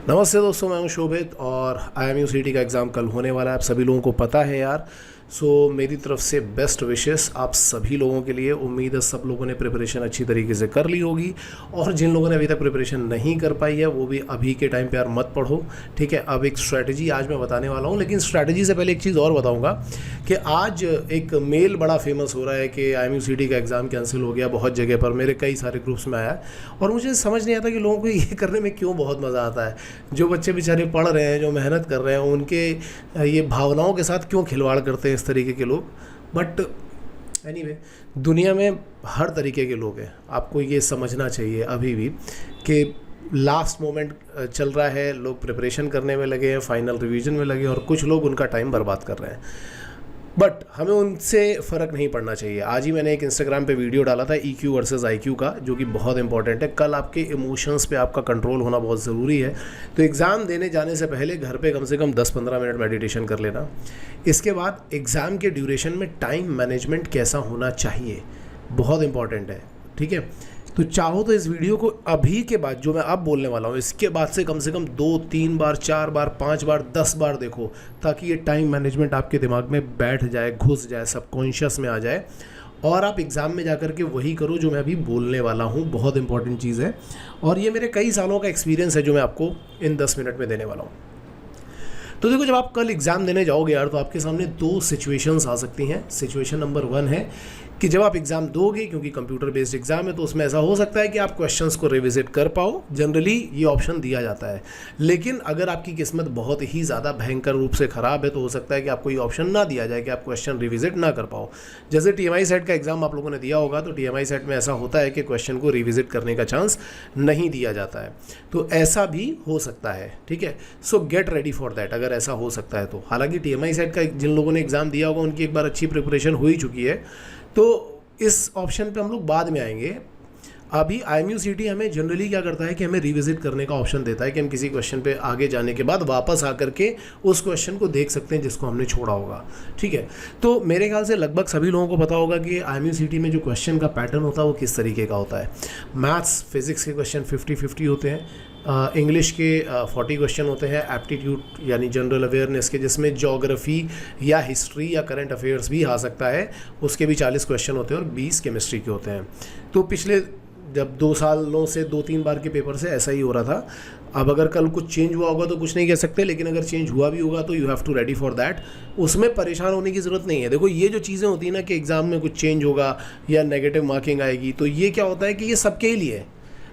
नमस्ते दोस्तों, मैं हूं शोभित और IMUCT का एग्ज़ाम कल होने वाला है। आप सभी लोगों को पता है यार। मेरी तरफ से बेस्ट विशेस आप सभी लोगों के लिए। उम्मीद है सब लोगों ने प्रिपरेशन अच्छी तरीके से कर ली होगी, और जिन लोगों ने अभी तक प्रिपरेशन नहीं कर पाई है वो भी अभी के टाइम पे यार मत पढ़ो, ठीक है। अब एक स्ट्रैटेजी आज मैं बताने वाला हूँ, लेकिन स्ट्रैटेजी से पहले एक चीज़ और बताऊँगा कि आज एक मेल बड़ा फेमस हो रहा है कि IMUCT का एग्ज़ाम कैंसिल हो गया। बहुत जगह पर मेरे कई सारे ग्रुप्स में आया, और मुझे समझ नहीं आता कि लोगों को ये करने में क्यों बहुत मज़ा आता है। जो बच्चे बेचारे पढ़ रहे हैं, जो मेहनत कर रहे हैं, उनके ये भावनाओं के साथ क्यों खिलवाड़ करते हैं इस तरीके के लोग। बट एनीवे, दुनिया में हर तरीके के लोग हैं। आपको ये समझना चाहिए अभी भी कि लास्ट मोमेंट चल रहा है, लोग प्रिपरेशन करने में लगे हैं, फाइनल रिवीजन में लगे हैं, और कुछ लोग उनका टाइम बर्बाद कर रहे हैं। बट हमें उनसे फ़र्क नहीं पड़ना चाहिए। आज ही मैंने एक इंस्टाग्राम पे वीडियो डाला था EQ वर्सेस IQ का, जो कि बहुत इंपॉर्टेंट है। कल आपके इमोशंस पे आपका कंट्रोल होना बहुत ज़रूरी है। तो एग्ज़ाम देने जाने से पहले घर पे कम से कम 10-15 मिनट मेडिटेशन कर लेना। इसके बाद एग्ज़ाम के ड्यूरेशन में टाइम मैनेजमेंट कैसा होना चाहिए, बहुत इंपॉर्टेंट है, ठीक है। तो चाहो तो इस वीडियो को अभी के बाद जो मैं अब बोलने वाला हूँ, इसके बाद से कम 2-3 बार, 4 बार, 5 बार, 10 बार देखो, ताकि ये टाइम मैनेजमेंट आपके दिमाग में बैठ जाए, घुस जाए, सबकॉन्शियस में आ जाए, और आप एग्ज़ाम में जाकर के वही करो जो मैं अभी बोलने वाला हूँ। बहुत इंपॉर्टेंट चीज़ है, और ये मेरे कई सालों का एक्सपीरियंस है जो मैं आपको इन 10 मिनट में देने वाला हूँ। तो देखो, जब आप कल एग्ज़ाम देने जाओगे यार, तो आपके सामने 2 सिचुएशंस आ सकती हैं। सिचुएशन नंबर 1 है कि जब आप एग्ज़ाम दोगे, क्योंकि कंप्यूटर बेस्ड एग्ज़ाम है, तो उसमें ऐसा हो सकता है कि आप क्वेश्चंस को रिविजिट कर पाओ। जनरली ये ऑप्शन दिया जाता है, लेकिन अगर आपकी किस्मत बहुत ही ज़्यादा भयंकर रूप से ख़राब है तो हो सकता है कि आपको ये ऑप्शन ना दिया जाए कि आप क्वेश्चन रिविजिट ना कर पाओ। जैसे TMI सेट का एग्ज़ाम आप लोगों ने दिया होगा, तो TMI सेट में ऐसा होता है कि क्वेश्चन को रिविजिट करने का चांस नहीं दिया जाता है। तो ऐसा भी हो सकता है, ठीक है। सो गेट रेडी फॉर दैट, अगर ऐसा हो सकता है तो। हालांकि TMI सेट का जिन लोगों ने एग्ज़ाम दिया होगा उनकी एक बार अच्छी प्रिपरेशन हो ही चुकी है, तो इस ऑप्शन पे हम लोग बाद में आएंगे। अभी IMUCT हमें जनरली क्या करता है कि हमें रिविजिट करने का ऑप्शन देता है कि हम किसी क्वेश्चन पे आगे जाने के बाद वापस आकर के उस क्वेश्चन को देख सकते हैं जिसको हमने छोड़ा होगा, ठीक है। तो मेरे ख्याल से लगभग सभी लोगों को पता होगा कि IMUCT में जो क्वेश्चन का पैटर्न होता है वो किस तरीके का होता है। मैथ्स फिजिक्स के क्वेश्चन 50-50 होते हैं, इंग्लिश के 40 क्वेश्चन होते हैं, एप्टीट्यूड यानी जनरल अवेयरनेस के, जिसमें ज्योग्राफी या हिस्ट्री या करंट अफेयर्स भी आ सकता है, उसके भी 40 क्वेश्चन होते हैं, और 20 केमिस्ट्री के होते हैं। तो पिछले जब 2 सालों से 2-3 बार के पेपर से ऐसा ही हो रहा था। अब अगर कल कुछ चेंज हुआ होगा तो कुछ नहीं कह सकते, लेकिन अगर चेंज हुआ भी होगा तो you have to ready for that. उसमें परेशान होने की ज़रूरत नहीं है। देखो, ये जो चीज़ें होती हैं ना कि एग्ज़ाम में कुछ चेंज होगा या नेगेटिव मार्किंग आएगी, तो ये क्या होता है कि ये सबके ही लिए है,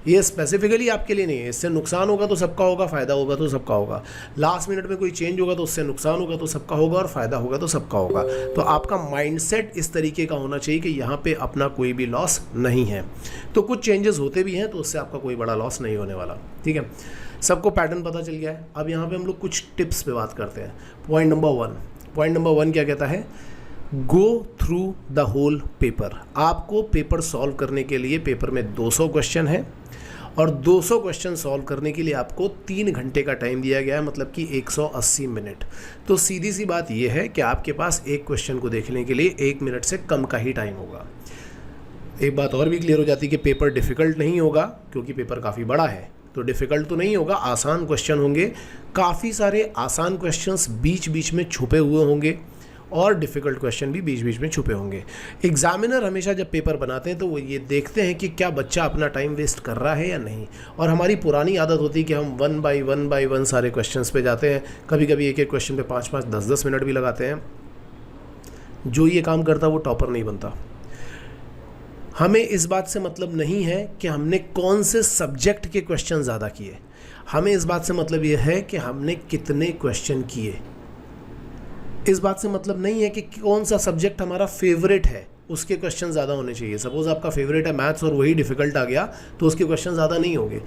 ये स्पेसिफिकली आपके लिए नहीं है। इससे नुकसान होगा तो सबका होगा, फ़ायदा होगा तो सबका होगा। लास्ट मिनट में कोई चेंज होगा तो उससे नुकसान होगा तो सबका होगा, और फ़ायदा होगा तो सबका होगा। तो आपका माइंडसेट इस तरीके का होना चाहिए कि यहाँ पे अपना कोई भी लॉस नहीं है। तो कुछ चेंजेस होते भी हैं तो उससे आपका कोई बड़ा लॉस नहीं होने वाला, ठीक है। सबको पैटर्न पता चल गया है। अब यहाँ पर हम लोग कुछ टिप्स पे बात करते हैं। पॉइंट नंबर 1 क्या कहता है? Go through the whole paper. आपको पेपर सॉल्व करने के लिए, पेपर में 200 क्वेश्चन है, और 200 क्वेश्चन सॉल्व करने के लिए आपको 3 घंटे का टाइम दिया गया है, मतलब कि 180 मिनट। तो सीधी सी बात यह है कि आपके पास एक क्वेश्चन को देखने के लिए 1 मिनट से कम का ही टाइम होगा। एक बात और भी क्लियर हो जाती है कि पेपर डिफ़िकल्ट नहीं होगा, क्योंकि पेपर काफ़ी बड़ा है, तो डिफ़िकल्ट तो नहीं होगा, आसान क्वेश्चन होंगे। काफ़ी सारे आसान क्वेश्चंस बीच बीच में छुपे हुए होंगे, और डिफ़िकल्ट क्वेश्चन भी बीच बीच में छुपे होंगे। एग्जामिनर हमेशा जब पेपर बनाते हैं तो वो ये देखते हैं कि क्या बच्चा अपना टाइम वेस्ट कर रहा है या नहीं। और हमारी पुरानी आदत होती है कि हम 1 बाय 1 सारे क्वेश्चंस पे जाते हैं। कभी कभी एक क्वेश्चन पे 5-5, 10-10 मिनट भी लगाते हैं। जो ये काम करता है वो टॉपर नहीं बनता। हमें इस बात से मतलब नहीं है कि हमने कौन से सब्जेक्ट के क्वेश्चन ज़्यादा किए, हमें इस बात से मतलब ये है कि हमने कितने क्वेश्चन किए। इस बात से मतलब नहीं है कि कौन सा सब्जेक्ट हमारा फेवरेट है, उसके क्वेश्चन ज़्यादा होने चाहिए। सपोज़ आपका फेवरेट है मैथ्स और वही डिफ़िकल्ट आ गया तो उसके क्वेश्चन ज़्यादा नहीं होंगे।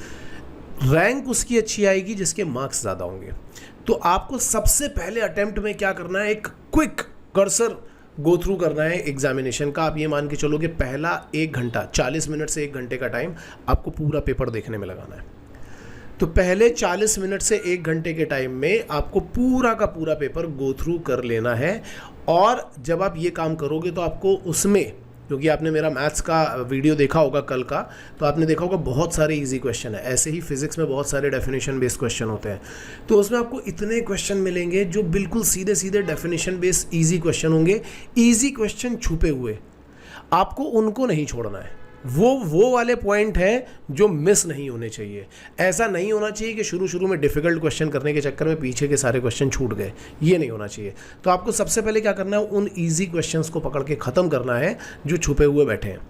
रैंक उसकी अच्छी आएगी जिसके मार्क्स ज़्यादा होंगे। तो आपको सबसे पहले अटेम्प्ट में क्या करना है, एक क्विक कर्सर गो थ्रू करना है एग्जामिनेशन का। आप ये मान के चलो कि पहला 1 घंटा, 40 मिनट से 1 घंटे का टाइम आपको पूरा पेपर देखने में लगाना है। तो पहले 40 मिनट से 1 घंटे के टाइम में आपको पूरा का पूरा पेपर गो थ्रू कर लेना है। और जब आप ये काम करोगे तो आपको उसमें क्योंकि आपने मेरा मैथ्स का वीडियो देखा होगा कल का, तो आपने देखा होगा बहुत सारे इजी क्वेश्चन है। ऐसे ही फिजिक्स में बहुत सारे डेफिनेशन बेस्ड क्वेश्चन होते हैं, तो उसमें आपको इतने क्वेश्चन मिलेंगे जो बिल्कुल सीधे सीधे डेफिनेशन बेस्ड ईजी क्वेश्चन होंगे। ईजी क्वेश्चन छुपे हुए, आपको उनको नहीं छोड़ना है। वो वाले पॉइंट हैं जो मिस नहीं होने चाहिए। ऐसा नहीं होना चाहिए कि शुरू में डिफिकल्ट क्वेश्चन करने के चक्कर में पीछे के सारे क्वेश्चन छूट गए, ये नहीं होना चाहिए। तो आपको सबसे पहले क्या करना है, उन इजी क्वेश्चंस को पकड़ के ख़त्म करना है जो छुपे हुए बैठे हैं,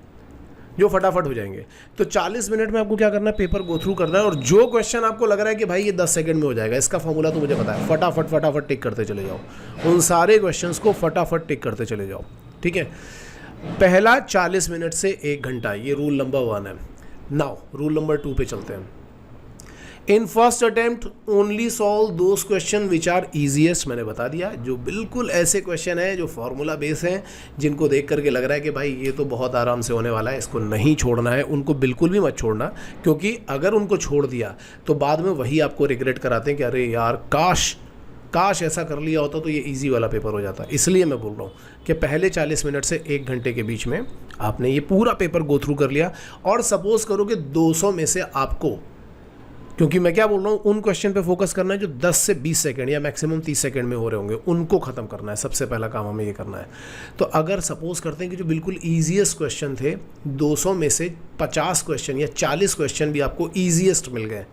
जो फटाफट हो जाएंगे। तो 40 मिनट में आपको क्या करना है, पेपर गो थ्रू करना है, और जो क्वेश्चन आपको लग रहा है कि भाई ये 10 सेकंड में हो जाएगा, इसका फॉर्मूला तो मुझे पता है, फटाफट टिक करते चले जाओ। उन सारे क्वेश्चंस को फटाफट टिक करते चले जाओ, ठीक है। पहला 40 मिनट से 1 घंटा, ये रूल नंबर 1 है। नाउ रूल नंबर 2 पे चलते हैं। In first attempt only solve those question which are easiest. मैंने बता दिया, जो बिल्कुल ऐसे क्वेश्चन हैं जो फॉर्मूला बेस हैं, जिनको देख करके लग रहा है कि भाई ये तो बहुत आराम से होने वाला है, इसको नहीं छोड़ना है, उनको बिल्कुल भी मत छोड़ना। क्योंकि अगर उनको छोड़ दिया तो बाद में वही आपको रिग्रेट कराते हैं कि अरे यार काश ऐसा कर लिया होता तो ये इजी वाला पेपर हो जाता। इसलिए मैं बोल रहा हूँ कि पहले 40 मिनट से 1 घंटे के बीच में आपने ये पूरा पेपर गो थ्रू कर लिया। और सपोज करो कि 200 में से आपको, क्योंकि मैं क्या बोल रहा हूँ, उन क्वेश्चन पे फोकस करना है जो 10 से 20 सेकंड या मैक्सिमम 30 सेकंड में हो रहे होंगे, उनको ख़त्म करना है। सबसे पहला काम हमें ये करना है। तो अगर सपोज करते हैं कि जो बिल्कुल ईजीएस्ट क्वेश्चन थे, 200 में से 50 क्वेश्चन या 40 क्वेश्चन भी आपको ईजीएस्ट मिल गए,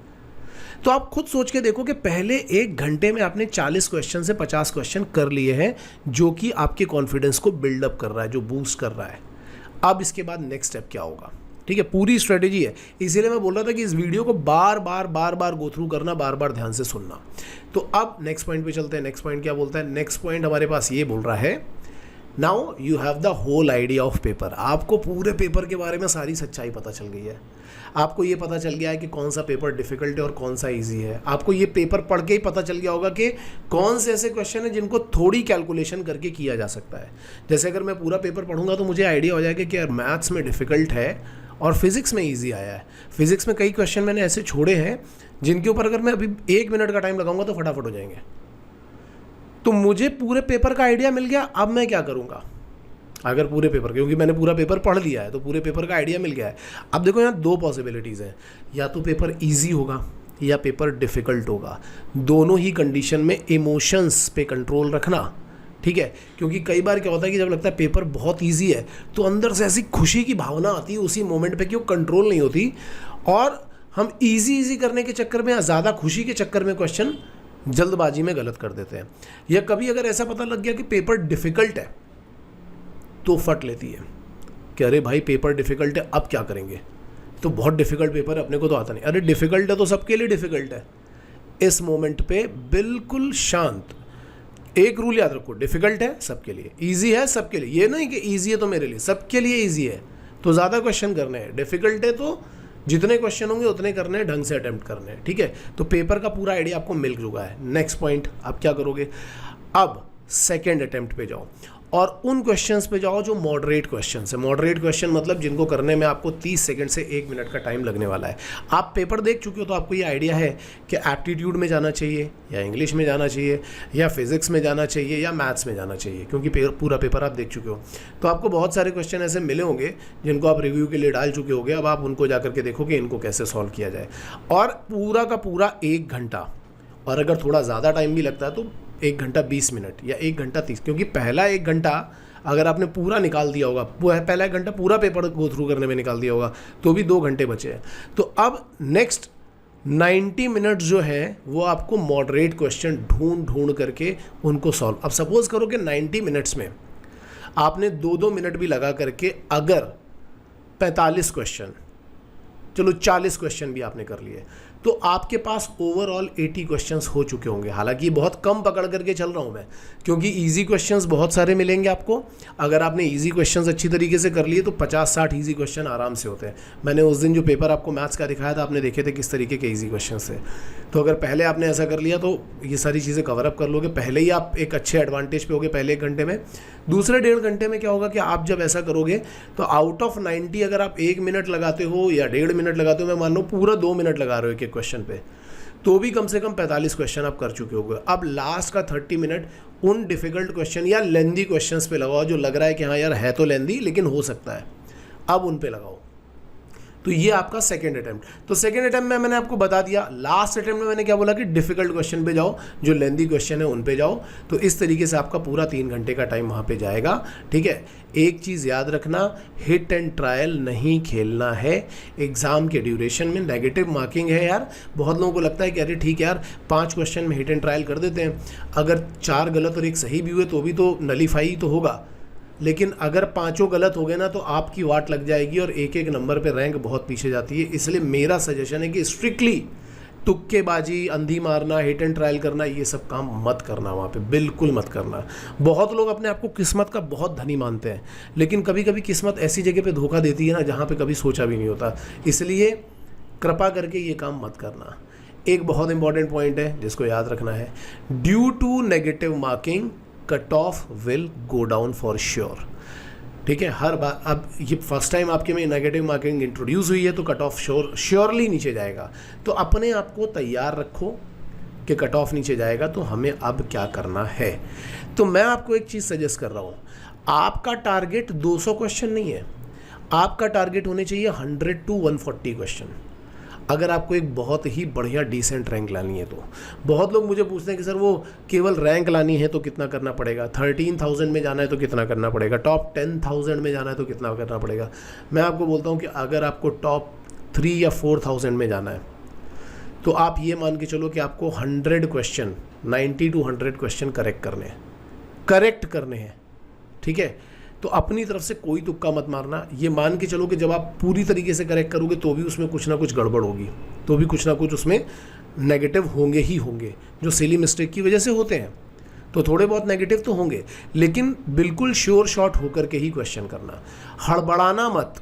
तो आप खुद सोच के देखो कि पहले 1 घंटे में आपने 40 क्वेश्चन से 50 क्वेश्चन कर लिए हैं, जो कि आपके कॉन्फिडेंस को बिल्डअप कर रहा है, जो बूस्ट कर रहा है। अब इसके बाद नेक्स्ट स्टेप क्या होगा, ठीक है, पूरी स्ट्रेटेजी है। इसीलिए मैं बोल रहा था कि इस वीडियो को बार बार गो थ्रू करना, बार बार ध्यान से सुनना। तो अब नेक्स्ट पॉइंट पे चलते हैं। नेक्स्ट पॉइंट क्या बोलता है, नेक्स्ट पॉइंट हमारे पास ये बोल रहा है, now you have the whole idea of paper. आपको पूरे पेपर के बारे में सारी सच्चाई पता चल गई है। आपको ये पता चल गया है कि कौन सा पेपर डिफिकल्ट है और कौन सा इजी है। आपको ये पेपर पढ़ के ही पता चल गया होगा कि कौन से ऐसे क्वेश्चन हैं जिनको थोड़ी कैलकुलेशन करके किया जा सकता है। जैसे अगर मैं पूरा पेपर पढ़ूंगा तो मुझे आइडिया हो जाएगा कि यार मैथ्स में डिफिकल्ट है और फिजिक्स में ईजी आया है। फिजिक्स में कई क्वेश्चन मैंने ऐसे छोड़े हैं जिनके ऊपर अगर मैं अभी 1 मिनट का टाइम लगाऊंगा तो फटाफट हो जाएंगे। तो मुझे पूरे पेपर का आइडिया मिल गया। अब मैं क्या करूँगा, अगर पूरे पेपर, क्योंकि मैंने पूरा पेपर पढ़ लिया है तो पूरे पेपर का आइडिया मिल गया है। अब देखो यहाँ 2 पॉसिबिलिटीज़ हैं, या तो पेपर इजी होगा या पेपर डिफ़िकल्ट होगा। दोनों ही कंडीशन में इमोशंस पे कंट्रोल रखना, ठीक है। क्योंकि कई बार क्या होता है कि जब लगता है पेपर बहुत ईजी है तो अंदर से ऐसी खुशी की भावना आती है उसी मोमेंट पे कि वो कंट्रोल नहीं होती, और हम इजी करने के चक्कर में या ज़्यादा खुशी के चक्कर में क्वेश्चन जल्दबाजी में गलत कर देते हैं। या कभी अगर ऐसा पता लग गया कि पेपर डिफ़िकल्ट है तो फट लेती है कि अरे भाई पेपर डिफ़िकल्ट है, अब क्या करेंगे, तो बहुत डिफ़िकल्ट पेपर है, अपने को तो आता नहीं। अरे डिफ़िकल्ट है तो सबके लिए डिफ़िकल्ट है। इस मोमेंट पे बिल्कुल शांत, एक रूल याद रखो, डिफ़िकल्ट है सबके लिए, ईजी है सबके लिए। ये नहीं कि ईजी है तो मेरे लिए, सबके लिए ईजी है तो ज़्यादा क्वेश्चन करने हैं, डिफ़िकल्ट है तो जितने क्वेश्चन होंगे उतने करने हैं, ढंग से अटेम्प्ट करने हैं, ठीक है। तो पेपर का पूरा आइडिया आपको मिल चुका है। नेक्स्ट पॉइंट, आप क्या करोगे, अब सेकेंड अटेम्प्ट पे जाओ और उन क्वेश्चंस पे जाओ जो मॉडरेट क्वेश्चंस है। मॉडरेट क्वेश्चन मतलब जिनको करने में आपको 30 सेकंड से 1 मिनट का टाइम लगने वाला है। आप पेपर देख चुके हो तो आपको ये आइडिया है कि एप्टीट्यूड में जाना चाहिए या इंग्लिश में जाना चाहिए या फिजिक्स में जाना चाहिए या मैथ्स में जाना चाहिए, क्योंकि पूरा पेपर आप देख चुके हो। तो आपको बहुत सारे क्वेश्चन ऐसे मिले होंगे जिनको आप रिव्यू के लिए डाल चुके होंगे। अब आप उनको जा करके देखो कि इनको कैसे सॉल्व किया जाए, और पूरा का पूरा 1 घंटा, और अगर थोड़ा ज़्यादा टाइम भी लगता है तो 1 घंटा 20 मिनट या 1 घंटा 30, क्योंकि पहला 1 घंटा अगर आपने पूरा निकाल दिया होगा, पहला 1 घंटा पूरा पेपर गो थ्रू करने में निकाल दिया होगा तो भी 2 घंटे बचे हैं। तो अब नेक्स्ट 90 मिनट जो है वो आपको मॉडरेट क्वेश्चन ढूंढ करके उनको सॉल्व। अब सपोज करो कि 90 मिनट्स में आपने 2-2 मिनट भी लगा करके अगर 45 क्वेश्चन, चलो 40 क्वेश्चन भी आपने कर लिए, तो आपके पास ओवरऑल 80 क्वेश्चंस हो चुके होंगे। हालांकि बहुत कम पकड़ करके चल रहा हूं मैं, क्योंकि इजी क्वेश्चंस बहुत सारे मिलेंगे आपको। अगर आपने इजी क्वेश्चंस अच्छी तरीके से कर लिए तो 50-60 इजी क्वेश्चन आराम से होते हैं। मैंने उस दिन जो पेपर आपको मैथ्स का दिखाया था, आपने देखे थे किस तरीके के इजी क्वेश्चंस थे। तो अगर पहले आपने ऐसा कर लिया तो ये सारी चीज़ें कवर अप कर लोगे, पहले ही आप एक अच्छे एडवांटेज पे होगे पहले 1 घंटे में। दूसरे 1.5 घंटे में क्या होगा कि आप जब ऐसा करोगे तो आउट ऑफ 90 अगर आप 1 मिनट लगाते हो या 1.5 मिनट लगाते हो, मैं मान लो पूरा 2 मिनट लगा रहे हो एक क्वेश्चन पे, तो भी कम से कम 45 क्वेश्चन आप कर चुके होगे। अब लास्ट का 30 मिनट उन डिफ़िकल्ट क्वेश्चन या लेंदी क्वेश्चंस पे लगाओ जो लग रहा है कि हाँ यार है तो लेंदी लेकिन हो सकता है, अब उन पे लगाओ। तो ये आपका सेकेंड अटेम्प्ट। तो सेकेंड अटेम्प्ट में मैंने आपको बता दिया। लास्ट अटेम्प्ट में मैंने क्या बोला कि डिफिकल्ट क्वेश्चन पे जाओ, जो लेंदी क्वेश्चन है उन पे जाओ। तो इस तरीके से आपका पूरा 3 घंटे का टाइम वहाँ पे जाएगा। ठीक है, एक चीज़ याद रखना, हिट एंड ट्रायल नहीं खेलना है एग्ज़ाम के ड्यूरेशन में। नेगेटिव मार्किंग है यार, बहुत लोगों को लगता है कि अरे ठीक है यार 5 क्वेश्चन में हिट एंड ट्रायल कर देते हैं, अगर 4 गलत और 1 सही भी हुए तो भी तो नलीफाई तो होगा, लेकिन अगर 5 गलत हो गए ना तो आपकी वाट लग जाएगी और एक एक नंबर पे रैंक बहुत पीछे जाती है। इसलिए मेरा सजेशन है कि स्ट्रिक्टली तुक्केबाजी, अंधी मारना, हिट एंड ट्रायल करना, ये सब काम मत करना वहाँ पे, बिल्कुल मत करना। बहुत लोग अपने आप को किस्मत का बहुत धनी मानते हैं, लेकिन कभी कभी किस्मत ऐसी जगह पे धोखा देती है ना जहाँ पे कभी सोचा भी नहीं होता। इसलिए कृपा करके ये काम मत करना। एक बहुत इंपॉर्टेंट पॉइंट है जिसको याद रखना है, due to negative marking cut off will go down for sure. ठीक है, हर बार अब ये फर्स्ट टाइम आपके में नेगेटिव मार्किंग इंट्रोड्यूस हुई है तो कट ऑफ श्योरली नीचे जाएगा। तो अपने आप को तैयार रखो कि कट ऑफ नीचे जाएगा, तो हमें अब क्या करना है। तो मैं आपको एक चीज़ सजेस्ट कर रहा हूँ, आपका टारगेट 200 क्वेश्चन नहीं है, आपका टारगेट होने चाहिए 100 to 140 क्वेश्चन। अगर आपको एक बहुत ही बढ़िया डिसेंट रैंक लानी है तो बहुत लोग मुझे पूछते हैं कि सर वो केवल रैंक लानी है तो कितना करना पड़ेगा, 13,000 में जाना है तो कितना करना पड़ेगा, टॉप 10,000 में जाना है तो कितना करना पड़ेगा। मैं आपको बोलता हूँ कि अगर आपको टॉप 3 या 4,000 में जाना है तो आप ये मान के चलो कि आपको 100 क्वेश्चन, 90 to 100 क्वेश्चन करेक्ट करने हैं। ठीक है, तो अपनी तरफ से कोई तुक्का मत मारना। ये मान के चलो कि जब आप पूरी तरीके से करेक्ट करोगे तो भी उसमें कुछ ना कुछ गड़बड़ होगी, तो भी कुछ ना कुछ उसमें नेगेटिव होंगे ही होंगे, जो सिली मिस्टेक की वजह से होते हैं। तो थोड़े बहुत नेगेटिव तो होंगे, लेकिन बिल्कुल श्योर शॉट होकर के ही क्वेश्चन करना, हड़बड़ाना मत,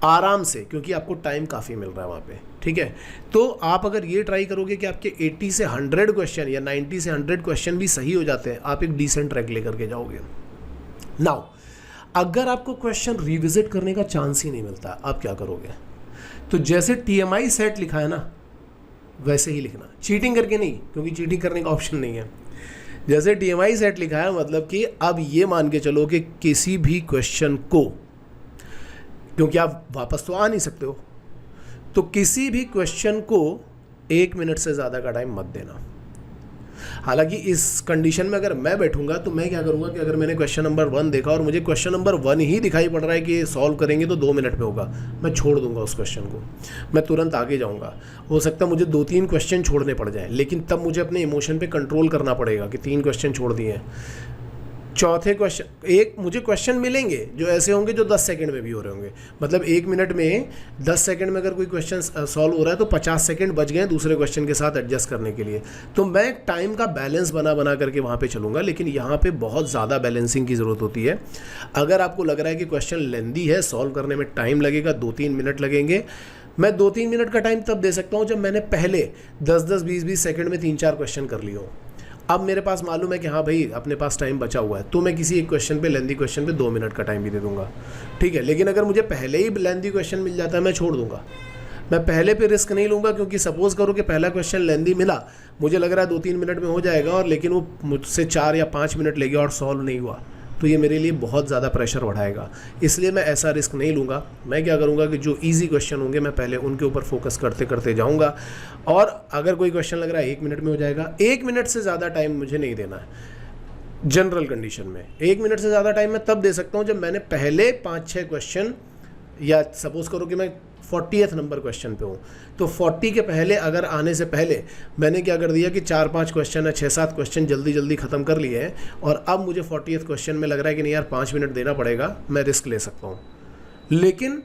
आराम से, क्योंकि आपको टाइम काफ़ी मिल रहा है वहाँ पे। ठीक है, तो आप अगर ये ट्राई करोगे कि आपके 80 से 100 क्वेश्चन या 90 से 100 क्वेश्चन भी सही हो जाते हैं, आप एक डिसेंट रैंक लेकर के जाओगे। नाउ अगर आपको क्वेश्चन रिविजिट करने का चांस ही नहीं मिलता, आप क्या करोगे? तो जैसे TMI सेट लिखा है ना वैसे ही लिखना, चीटिंग करके नहीं, क्योंकि चीटिंग करने का ऑप्शन नहीं है। जैसे TMI सेट लिखा है, मतलब कि अब ये मान के चलो कि किसी भी क्वेश्चन को, क्योंकि आप वापस तो आ नहीं सकते हो, तो किसी भी क्वेश्चन को 1 मिनट से ज़्यादा का टाइम मत देना। हालांकि इस कंडीशन में अगर मैं बैठूंगा तो मैं क्या करूंगा कि अगर मैंने क्वेश्चन नंबर 1 देखा और मुझे क्वेश्चन नंबर 1 ही दिखाई पड़ रहा है कि सॉल्व करेंगे तो 2 मिनट में होगा, मैं छोड़ दूंगा उस क्वेश्चन को, मैं तुरंत आगे जाऊंगा। हो सकता है मुझे 2-3 क्वेश्चन छोड़ने पड़ जाए, लेकिन तब मुझे अपने इमोशन पे कंट्रोल करना पड़ेगा कि 3 क्वेश्चन छोड़ दिए हैं। चौथे क्वेश्चन, एक मुझे क्वेश्चन मिलेंगे जो ऐसे होंगे जो 10 सेकंड में भी हो रहे होंगे, मतलब 1 मिनट में 10 सेकंड में अगर कोई क्वेश्चन सॉल्व हो रहा है तो 50 सेकंड बच गए दूसरे क्वेश्चन के साथ एडजस्ट करने के लिए। तो मैं टाइम का बैलेंस बना करके वहाँ पे चलूँगा, लेकिन यहाँ पे बहुत ज़्यादा बैलेंसिंग की ज़रूरत होती है। अगर आपको लग रहा है कि क्वेश्चन लेंदी है, सॉल्व करने में टाइम लगेगा, 2-3 मिनट लगेंगे, मैं 2-3 मिनट का टाइम तब दे सकता हूँ जब मैंने पहले 10-10, 20-20 सेकंड में 3-4 क्वेश्चन कर लिए हो। अब मेरे पास मालूम है कि हाँ भाई अपने पास टाइम बचा हुआ है, तो मैं किसी एक क्वेश्चन पे, लेंदी क्वेश्चन पे 2 मिनट का टाइम भी दे दूंगा। ठीक है, लेकिन अगर मुझे पहले ही लेंदी क्वेश्चन मिल जाता है मैं छोड़ दूंगा, मैं पहले पे रिस्क नहीं लूँगा, क्योंकि सपोज करो कि पहला क्वेश्चन लेंदी मिला, मुझे लग रहा है 2-3 मिनट में हो जाएगा, और लेकिन वो मुझसे 4 या 5 मिनट ले गया और सॉल्व नहीं हुआ, तो ये मेरे लिए बहुत ज़्यादा प्रेशर बढ़ाएगा। इसलिए मैं ऐसा रिस्क नहीं लूँगा। मैं क्या करूँगा कि जो इजी क्वेश्चन होंगे मैं पहले उनके ऊपर फोकस करते करते जाऊँगा, और अगर कोई क्वेश्चन लग रहा है 1 मिनट में हो जाएगा, 1 मिनट से ज़्यादा टाइम मुझे नहीं देना है। जनरल कंडीशन में 1 मिनट से ज़्यादा टाइम मैं तब दे सकता हूँ जब मैंने पहले 5-6 क्वेश्चन, या सपोज करो कि मैं 40th नंबर क्वेश्चन पे हूँ, तो 40 के पहले, अगर आने से पहले मैंने क्या कर दिया कि 4-5 क्वेश्चन या 6-7 क्वेश्चन जल्दी जल्दी ख़त्म कर लिए हैं, और अब मुझे 40th क्वेश्चन में लग रहा है कि नहीं यार 5 मिनट देना पड़ेगा, मैं रिस्क ले सकता हूँ। लेकिन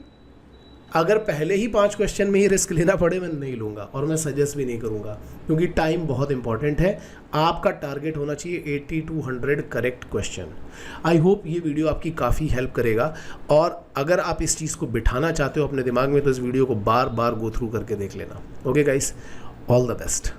अगर पहले ही 5 क्वेश्चन में ही रिस्क लेना पड़े, मैं नहीं लूँगा, और मैं सजेस्ट भी नहीं करूँगा, क्योंकि टाइम बहुत इंपॉर्टेंट है। आपका टारगेट होना चाहिए 80 to 100 correct question. I hope ये वीडियो आपकी काफ़ी हेल्प करेगा, और अगर आप इस चीज़ को बिठाना चाहते हो अपने दिमाग में तो इस वीडियो को बार बार गो थ्रू करके देख लेना। Okay guys, all the best.